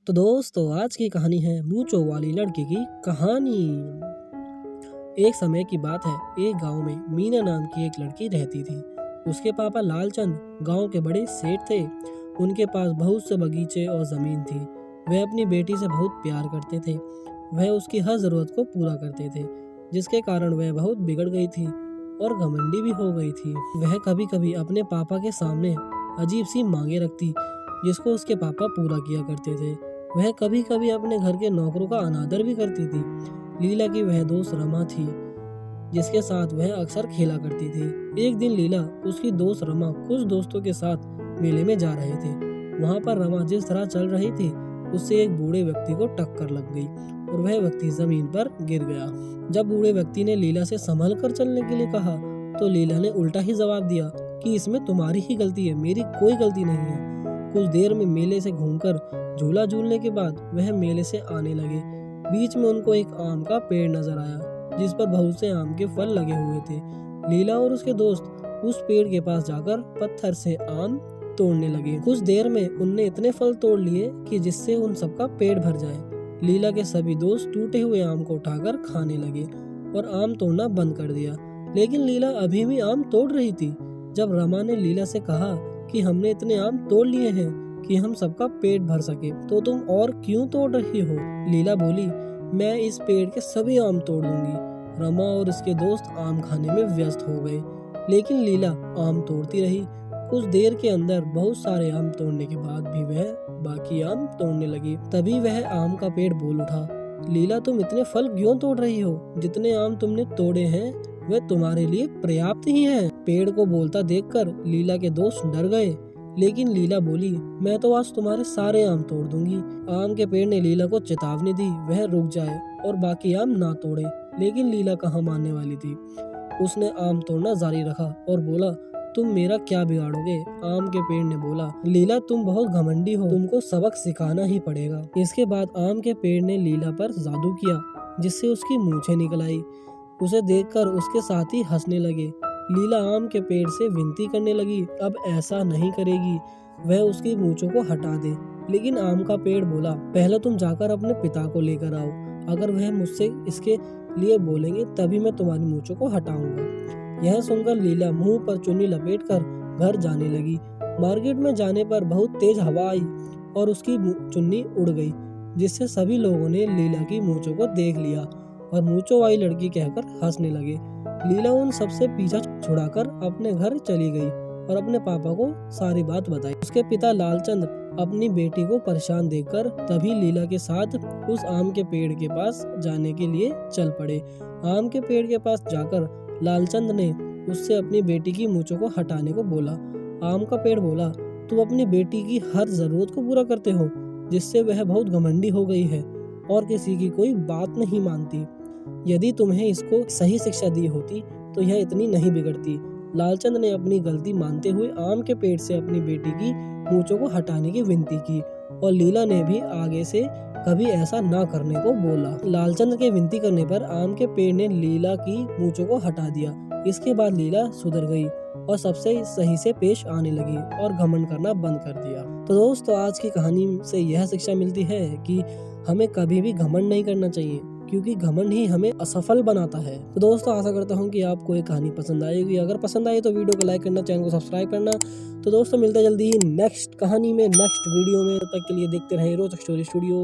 तो दोस्तों आज की कहानी है मूंचों वाली लड़की की कहानी। एक समय की बात है, एक गांव में मीना नाम की एक लड़की रहती थी। उसके पापा लालचंद गांव के बड़े सेठ थे। उनके पास बहुत से बगीचे और जमीन थी। वह अपनी बेटी से बहुत प्यार करते थे। वह उसकी हर जरूरत को पूरा करते थे, जिसके कारण वह बहुत बिगड़ गई थी और घमंडी भी हो गई थी। वह कभी कभी अपने पापा के सामने अजीब सी मांगे रखती, जिसको उसके पापा पूरा किया करते थे। वह कभी कभी अपने घर के नौकरों का अनादर भी करती थी। लीला की वह दोस्त रमा थी, जिसके साथ वह अक्सर खेला करती थी। एक दिन लीला उसकी दोस्त रमा कुछ दोस्तों के साथ मेले में जा रहे थे। वहाँ पर रमा जिस तरह चल रही थी, उससे एक बूढ़े व्यक्ति को टक्कर लग गई और वह व्यक्ति जमीन पर गिर गया। जब बूढ़े व्यक्ति ने लीला से संभल कर चलने के लिए कहा, तो लीला ने उल्टा ही जवाब दिया कि इसमें तुम्हारी ही गलती है, मेरी कोई गलती नहीं है। कुछ देर में मेले से घूमकर झूला झूलने के बाद वह मेले से आने लगे। बीच में उनको एक आम का पेड़ नजर आया, जिस पर बहुत से आम के फल लगे हुए थे। लीला और उसके दोस्त उस पेड़ के पास जाकर पत्थर से आम तोड़ने लगे। कुछ देर में उनने इतने फल तोड़ लिए कि जिससे उन सबका पेट भर जाए। लीला के सभी दोस्त टूटे हुए आम को उठाकर खाने लगे और आम तोड़ना बंद कर दिया। लेकिन लीला अभी भी आम तोड़ रही थी। जब रमा ने लीला से कहा कि हमने इतने आम तोड़ लिए हैं कि हम सबका पेट भर सके, तो तुम और क्यों तोड़ रही हो? लीला बोली, मैं इस पेड़ के सभी आम तोड़ दूंगी। रमा और उसके दोस्त आम खाने में व्यस्त हो गए, लेकिन लीला आम तोड़ती रही। कुछ देर के अंदर बहुत सारे आम तोड़ने के बाद भी वह बाकी आम तोड़ने लगी। तभी वह आम का पेड़ बोल उठा, लीला तुम इतने फल क्यों तोड़ रही हो? जितने आम तुमने तोड़े हैं वह तुम्हारे लिए पर्याप्त ही है। पेड़ को बोलता देखकर लीला के दोस्त डर गए, लेकिन लीला बोली, मैं तो आज तुम्हारे सारे आम तोड़ दूंगी। आम के पेड़ ने लीला को चेतावनी दी वह रुक जाए और बाकी आम ना तोड़े, लेकिन लीला कहाँ मानने वाली थी। उसने आम तोड़ना जारी रखा और बोला, तुम मेरा क्या बिगाड़ोगे? आम के पेड़ ने बोला, लीला तुम बहुत घमंडी हो, तुमको सबक सिखाना ही पड़ेगा। इसके बाद आम के पेड़ ने लीला पर जादू किया, जिससे उसकी मूंछें निकल आई। उसे देखकर उसके साथी हंसने लगे। लीला आम के पेड़ से विनती करने लगी, अब ऐसा नहीं करेगी, वह उसकी मूंछों को हटा दे। लेकिन आम का पेड़ बोला, पहले तुम जाकर अपने पिता को लेकर आओ। अगर वह मुझसे इसके लिए बोलेंगे तभी मैं तुम्हारी मूंछों को हटाऊंगा। यह सुनकर लीला मुंह पर चुन्नी लपेटकर घर जाने लगी। मार्केट में जाने पर बहुत तेज हवा आई और उसकी चुन्नी उड़ गई, जिससे सभी लोगों ने लीला की मूंछों को देख लिया और मूंछों वाली लड़की कहकर हंसने लगे। लीला उन सबसे पीछा छुड़ाकर अपने घर चली गई और अपने पापा को सारी बात बताई। उसके पिता लालचंद अपनी बेटी को परेशान देखकर तभी लीला के साथ उस आम के पेड़ के पास जाने के लिए चल पड़े। आम के पेड़ के पास जाकर लालचंद ने उससे अपनी बेटी की मूंछों को हटाने को बोला। आम का पेड़ बोला, तुम अपनी बेटी की हर जरूरत को पूरा करते हो, जिससे वह बहुत घमंडी हो गई है और किसी की कोई बात नहीं मानती। यदि तुम्हें इसको सही शिक्षा दी होती तो यह इतनी नहीं बिगड़ती। लालचंद ने अपनी गलती मानते हुए आम के पेड़ से अपनी बेटी की मूंछों को हटाने की विनती की और लीला ने भी आगे से कभी ऐसा ना करने को बोला। लालचंद के विनती करने पर आम के पेड़ ने लीला की मूंछों को हटा दिया। इसके बाद लीला सुधर गई और सबसे सही से पेश आने लगी और घमंड करना बंद कर दिया। तो दोस्तों आज की कहानी से यह शिक्षा मिलती है कि हमें कभी भी घमंड नहीं करना चाहिए, क्योंकि घमंड ही हमें असफल बनाता है। तो दोस्तों आशा करता हूँ कि आपको ये कहानी पसंद आएगी। अगर पसंद आए तो वीडियो को लाइक करना, चैनल को सब्सक्राइब करना। तो दोस्तों मिलते जल्दी ही नेक्स्ट कहानी में, नेक्स्ट वीडियो में। तब तक के लिए देखते रहें रोज स्टोरी स्टूडियो।